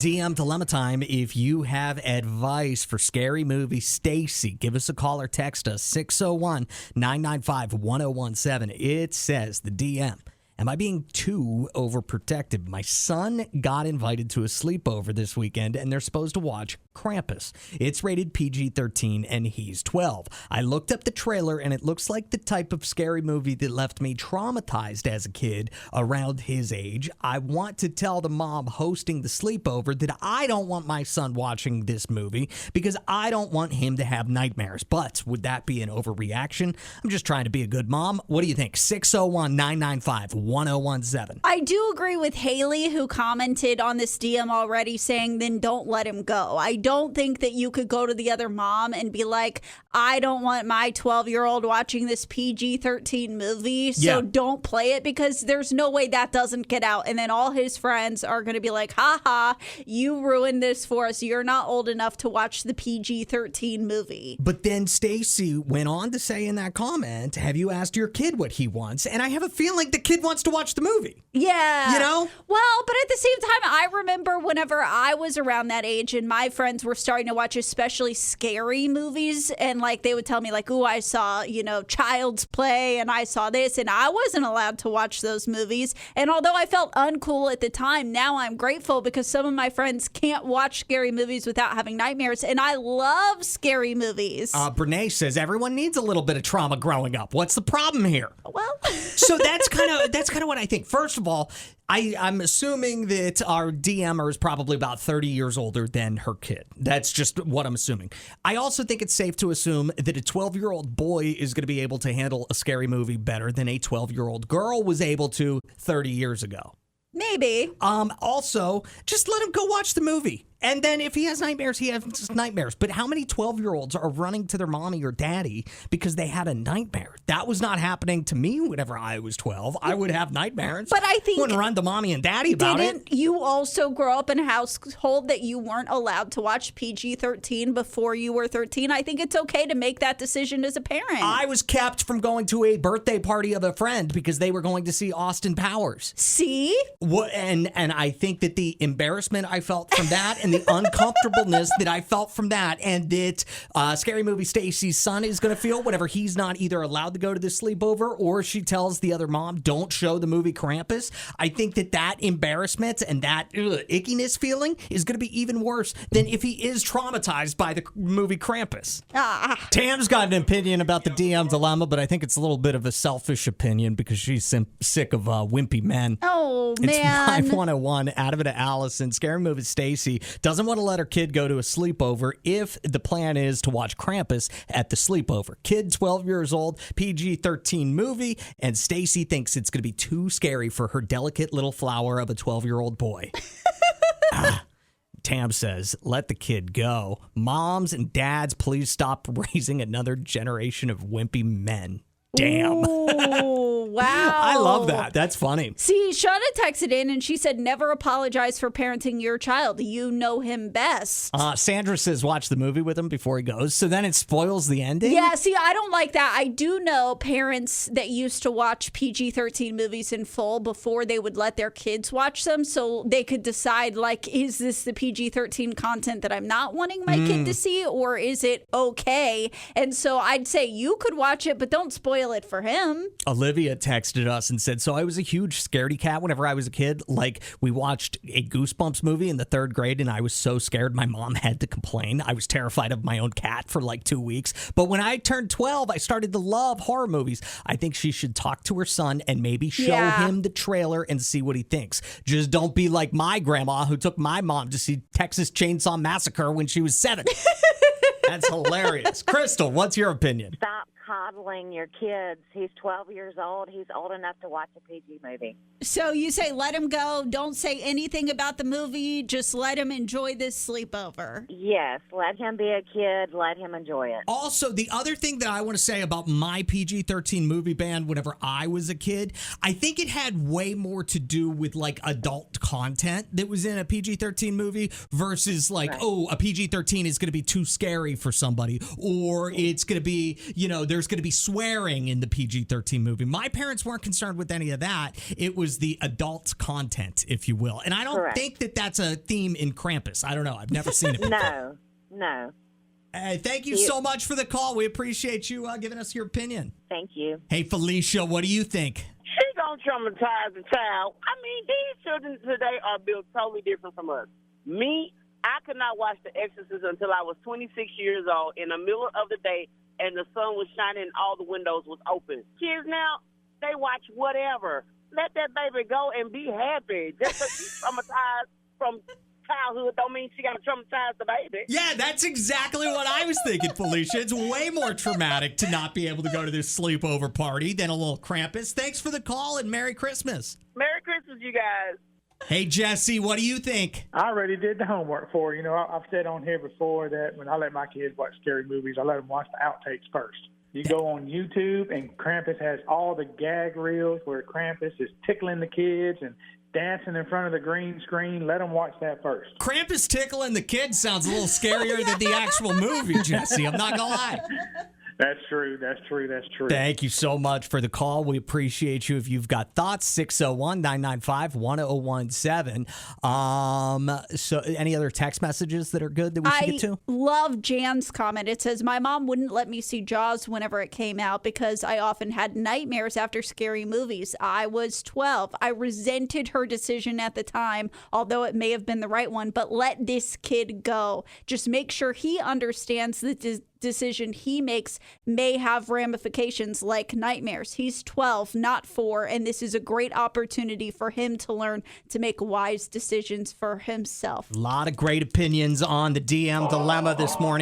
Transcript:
DM Dilemma time. If you have advice for scary movie Stacy, give us a call or text us 601-995-1017. It says, the DM, am I being too overprotective? My son got invited to a sleepover this weekend, and they're supposed to watch Krampus. It's rated PG-13, and he's 12. I looked up the trailer, and it looks like the type of scary movie that left me traumatized as a kid around his age. I want to tell the mom hosting the sleepover that I don't want my son watching this movie because I don't want him to have nightmares. But would that be an overreaction? I'm just trying to be a good mom. What do you think? 601-995-1017. I do agree with Haley, who commented on this DM already, saying then don't let him go. I don't think that you could go to the other mom and be like, I don't want my 12-year-old watching this PG-13 movie, so don't play it, because there's no way that doesn't get out. And then all his friends are going to be like, ha, you ruined this for us. You're not old enough to watch the PG-13 movie. But then Stacy went on to say in that comment, have you asked your kid what he wants? And I have a feeling the kid wants to watch the movie. Yeah. You know? Well, but at the same time, I remember whenever I was around that age and my friends were starting to watch especially scary movies, and like they would tell me like, oh, I saw, Child's Play and I saw this, and I wasn't allowed to watch those movies. And although I felt uncool at the time, now I'm grateful because some of my friends can't watch scary movies without having nightmares, and I love scary movies. Brene says everyone needs a little bit of trauma growing up. What's the problem here? Well, so that's kind of what I think. First of all, I'm assuming that our DMer is probably about 30 years older than her kid. That's just what I'm assuming. I also think it's safe to assume that a 12-year-old boy is going to be able to handle a scary movie better than a 12-year-old girl was able to 30 years ago. Maybe. Also, just let him go watch the movie. And then if he has nightmares, he has nightmares. But how many 12-year-olds are running to their mommy or daddy because they had a nightmare? That was not happening to me whenever I was 12. I would have nightmares. But I think... wouldn't run to mommy and daddy about it. Didn't you also grow up in a household that you weren't allowed to watch PG-13 before you were 13? I think it's okay to make that decision as a parent. I was kept from going to a birthday party of a friend because they were going to see Austin Powers. See? And I think that the embarrassment I felt from that and the uncomfortableness that I felt from that, and that Scary Movie Stacy's son is going to feel whenever he's not either allowed to go to the sleepover or she tells the other mom, don't show the movie Krampus. I think that embarrassment and that ickiness feeling is going to be even worse than if he is traumatized by the movie Krampus. Tam's got an opinion about the DM dilemma, but I think it's a little bit of a selfish opinion because she's sick of wimpy men. Oh, man. It's 5101, out of it to Allison. Scary Movie Stacy doesn't want to let her kid go to a sleepover if the plan is to watch Krampus at the sleepover. Kid 12 years old, PG-13 movie, and Stacy thinks it's going to be too scary for her delicate little flower of a 12-year-old boy. Tam says, let the kid go. Moms and dads, please stop raising another generation of wimpy men. Damn. Ooh, wow. I love that. That's funny. See, Shauna texted in and she said, never apologize for parenting your child. You know him best. Sandra says, watch the movie with him before he goes. So then it spoils the ending? Yeah, see, I don't like that. I do know parents that used to watch PG-13 movies in full before they would let their kids watch them, so they could decide, like, is this the PG-13 content that I'm not wanting my kid to see, or is it okay? And so I'd say you could watch it, but don't spoil it for him. Olivia texted us and said, so I was a huge scaredy cat whenever I was a kid. Like, we watched a Goosebumps movie in the 3rd grade, and I was so scared my mom had to complain. I was terrified of my own cat for like 2 weeks. But when I turned 12, I started to love horror movies. I think she should talk to her son and maybe show him the trailer and see what he thinks. Just don't be like my grandma who took my mom to see Texas Chainsaw Massacre when she was 7. That's hilarious. Crystal, what's your opinion? Stop coddling your kids. He's 12 years old. He's old enough to watch a PG movie. So you say let him go. Don't say anything about the movie. Just let him enjoy this sleepover. Yes, let him be a kid. Let him enjoy it. Also, the other thing that I want to say about my PG-13 movie ban whenever I was a kid, I think it had way more to do with like adult content that was in a PG-13 movie versus like, a PG-13 is going to be too scary for somebody, or it's going to be, there's there's going to be swearing in the PG-13 movie. My parents weren't concerned with any of that. It was the adult content, if you will. And I don't Correct. think that that's a theme in Krampus. I don't know. I've never seen it before. No. Thank you so much for the call. We appreciate you giving us your opinion. Thank you. Hey, Felicia, what do you think? She gonna traumatize the child. I mean, these children today are built totally different from us. Me, I could not watch The Exorcist until I was 26 years old in the middle of the day and the sun was shining and all the windows was open. Kids now, they watch whatever. Let that baby go and be happy. Just because she's traumatized from childhood don't mean she got to traumatize the baby. Yeah, that's exactly what I was thinking, Felicia. It's way more traumatic to not be able to go to this sleepover party than a little Krampus. Thanks for the call and Merry Christmas. Merry Christmas, you guys. Hey, Jesse, what do you think? I already did the homework for you. I've said on here before that when I let my kids watch scary movies, I let them watch the outtakes first. You go on YouTube, and Krampus has all the gag reels where Krampus is tickling the kids and dancing in front of the green screen. Let them watch that first. Krampus tickling the kids sounds a little scarier than the actual movie, Jesse. I'm not going to lie. That's true. Thank you so much for the call. We appreciate you. If you've got thoughts, 601-995-1017. So any other text messages that are good that we should get to? I love Jan's comment. It says, my mom wouldn't let me see Jaws whenever it came out because I often had nightmares after scary movies. I was 12. I resented her decision at the time, although it may have been the right one, but let this kid go. Just make sure he understands the decision he makes may have ramifications like nightmares. He's 12, not 4, and this is a great opportunity for him to learn to make wise decisions for himself. A lot of great opinions on the DM dilemma this morning.